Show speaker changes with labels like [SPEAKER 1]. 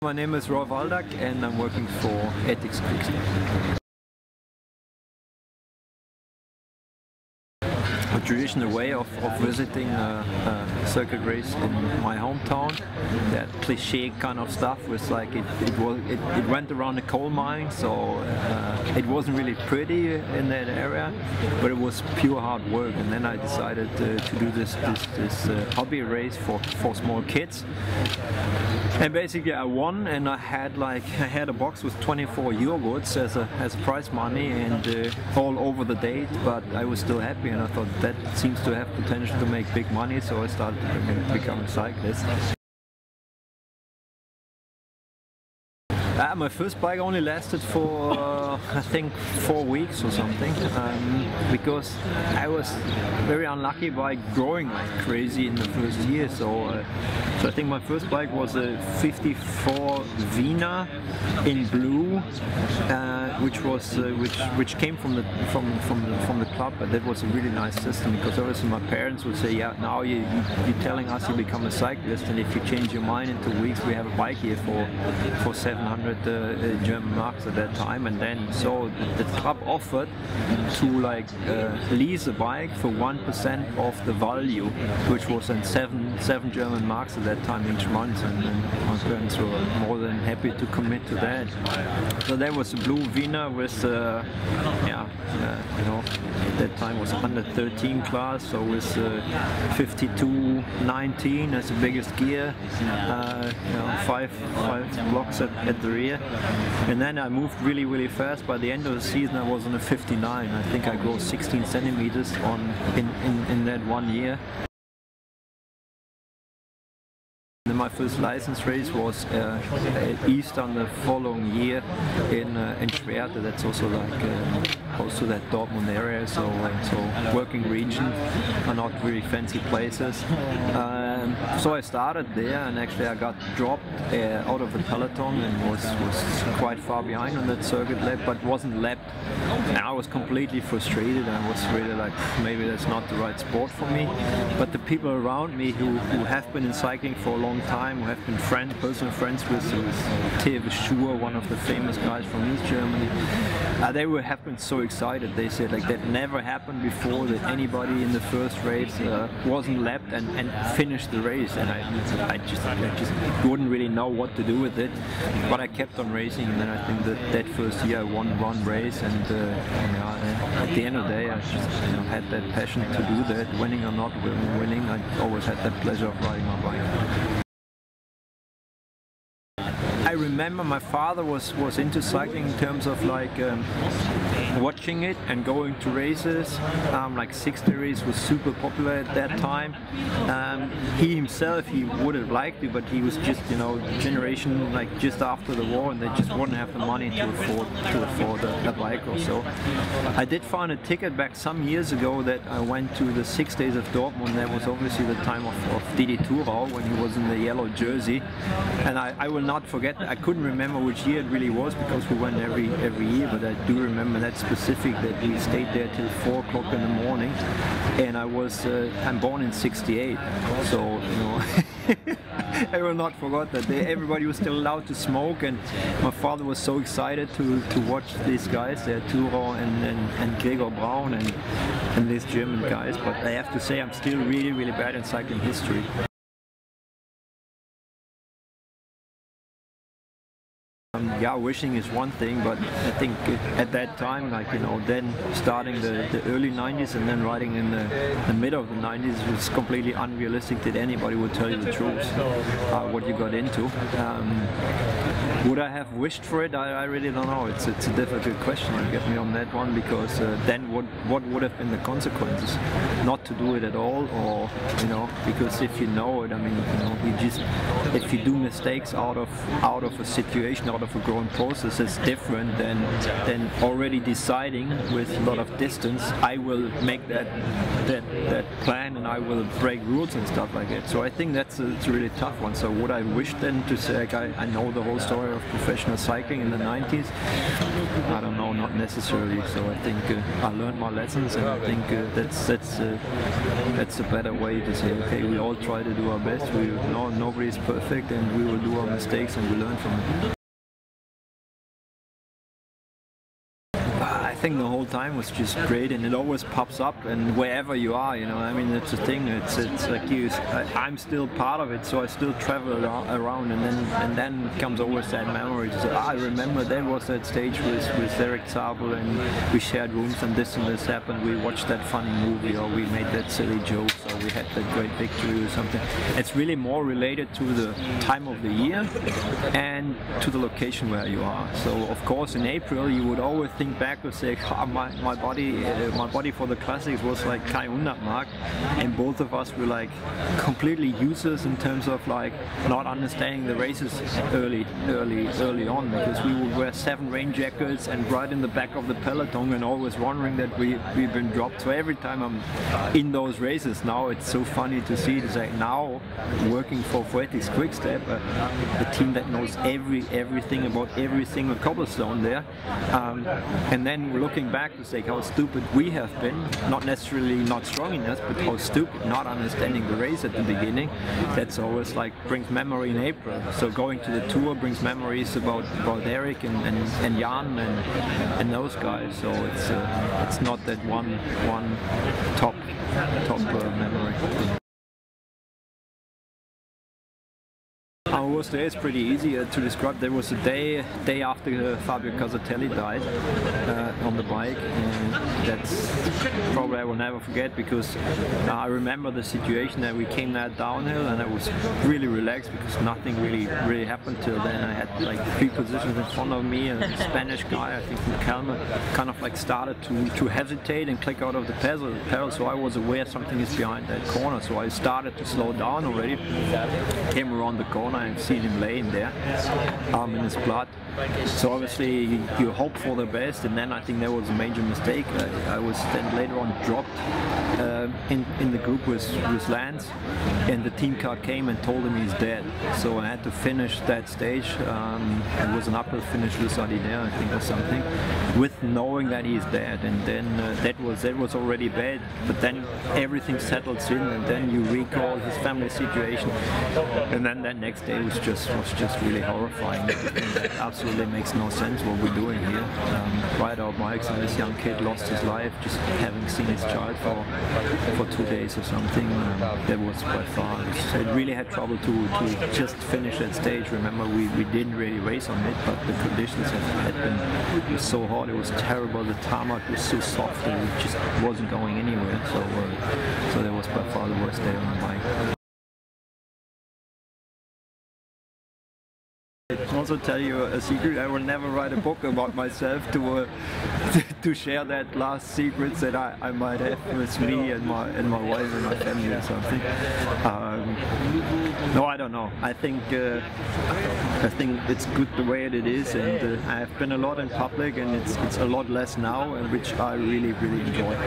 [SPEAKER 1] My name is Rolf Aldag and I'm working for Etixx-QuickStep. A traditional way of visiting a circuit race in my hometown. That cliche kind of stuff was like it went around a coal mine, so it wasn't really pretty in that area, but it was pure hard work. And then I decided to do this hobby race for small kids. And basically I won, and I had a box with 24 yogurts as a prize money, and all over the date. But I was still happy, and I thought that seems to have potential to make big money, so I started to become a cyclist. My first bike only lasted for I think 4 weeks or something, because I was very unlucky by growing like crazy in the first year. So I think my first bike was a 54 Wiener in blue, which came from the club. But that was a really nice system, because obviously my parents would say, yeah, now you're telling us you become a cyclist, and if you change your mind in 2 weeks, we have a bike here for 700 German marks at that time. And then so the club offered to lease a bike for 1% of the value, which was then seven German marks at that time each month, and my parents were more than happy to commit to that. So there was a blue Wiener with at that time was under 13 class, so with 52.19 as the biggest gear, 5 blocks at the rear. And then I moved really fast. By the end of the season I was on a 59. I think I grew 16 centimeters in that 1 year. My first license race was at Easter the following year in Schwerte. That's also close to that Dortmund area, so working region, are not really fancy places. So I started there, and actually I got dropped out of the peloton and was quite far behind on that circuit lap, but wasn't lapped. And I was completely frustrated, and I was really like, maybe that's not the right sport for me. But the people around me who have been in cycling for a long time, who have been personal friends with Schur, one of the famous guys from East Germany, they have been so excited. They said like that never happened before, that anybody in the first race wasn't lapped and finished the race. And I just wouldn't really know what to do with it, but I kept on racing. And then I think that first year I won one race, and at the end of the day I just had that passion to do that, winning or not winning. I always had that pleasure of riding my bike. I remember my father was into cycling in terms of watching it and going to races. Like 60 race was super popular at that time. He himself, he would have liked it, but he was just generation just after the war, and they just wouldn't have the money to afford a bike or so. I did find a ticket back some years ago that I went to the 6 days of Dortmund. That was obviously the time of Didi Thurau, when he was in the yellow jersey, and I will not forget. I couldn't remember which year it really was, because we went every year, but I do remember that specific, that we stayed there till 4 o'clock in the morning, and I'm born in '68, so I will not forget that day. Everybody was still allowed to smoke, and my father was so excited to watch these guys, Thurau and Gregor Braun and these German guys. But I have to say, I'm still really bad in cycling history. Wishing is one thing, but I think at that time, then starting the early 90s and then riding in the middle of the 90s was completely unrealistic that anybody would tell you the truth, what you got into. Would I have wished for it? I really don't know. It's a difficult question to get me on that one, because then what would have been the consequences? Not to do it at all, or because if you know it, if you do mistakes out of a situation, out of a growing process, is different than already deciding with a lot of distance, I will make that plan and I will break rules and stuff like that. So I think it's a really tough one. So would I wish then to say, I know the whole story era of professional cycling in the 90s? I don't know, not necessarily. So I think I learned my lessons, and I think that's a better way to say, okay, we all try to do our best. Nobody is perfect, and we will do our mistakes and we learn from it. I think the whole time was just great, and it always pops up, and wherever you are, you know, I mean, it's a thing. It's like I'm still part of it, so I still travel around, and then comes always that memory to say, I remember there was that stage with Derek Zabel, and we shared rooms, and this happened. We watched that funny movie, or we made that silly joke, or we had that great victory or something. It's really more related to the time of the year and to the location where you are. So of course in April you would always think back and say, oh, my body for the classics was like Kai 100 mark, and both of us were like completely useless in terms of like not understanding the races early on, because we would wear 7 rain jackets and right in the back of the peloton, and always wondering that we've been dropped. So every time I'm in those races now, it's so funny to see to say, now working for Etixx-QuickStep, a team that knows everything about every single cobblestone there, and then we're looking back to say how stupid we have been, not necessarily not strong enough, but how stupid not understanding the race at the beginning. That's always like brings memory in April. So going to the tour brings memories about Eric and Jan and those guys. So it's not that one top memory. Our worst day is pretty easy to describe. There was a day after Fabio Casartelli died on the bike, and that's probably I will never forget, because I remember the situation that we came that downhill, and I was really relaxed because nothing really happened till then. I had like 3 positions in front of me, and a Spanish guy, I think from Calma, kind of like started to hesitate and click out of the pedal, so I was aware something is behind that corner, so I started to slow down already. Came around the corner and seen him laying there, arm in his blood. So obviously you hope for the best, and then I think that was a major mistake. I was then later on dropped in the group with Lance, and the team car came and told him he's dead. So I had to finish that stage. It was an uphill finish with Adidea, I think, or something, with knowing that he's dead, and then that was already bad. But then everything settles in, and then you recall his family situation, and then that next day was just really horrifying. That absolutely makes no sense what we're doing here. Ride our bikes, and this young kid lost his life just having seen his child for 2 days or something. That was by far. So it really had trouble to just finish that stage. Remember, we didn't really race on it, but the conditions had been, it was so hot, it was terrible. The tarmac was so soft that it just wasn't going anywhere. So that was by far the worst day on the bike. I also tell you a secret. I will never write a book about myself to share that last secrets that I might have with me and my wife and my family or something. No, I don't know. I think it's good the way it is, and I have been a lot in public, and it's a lot less now, and which I really enjoy.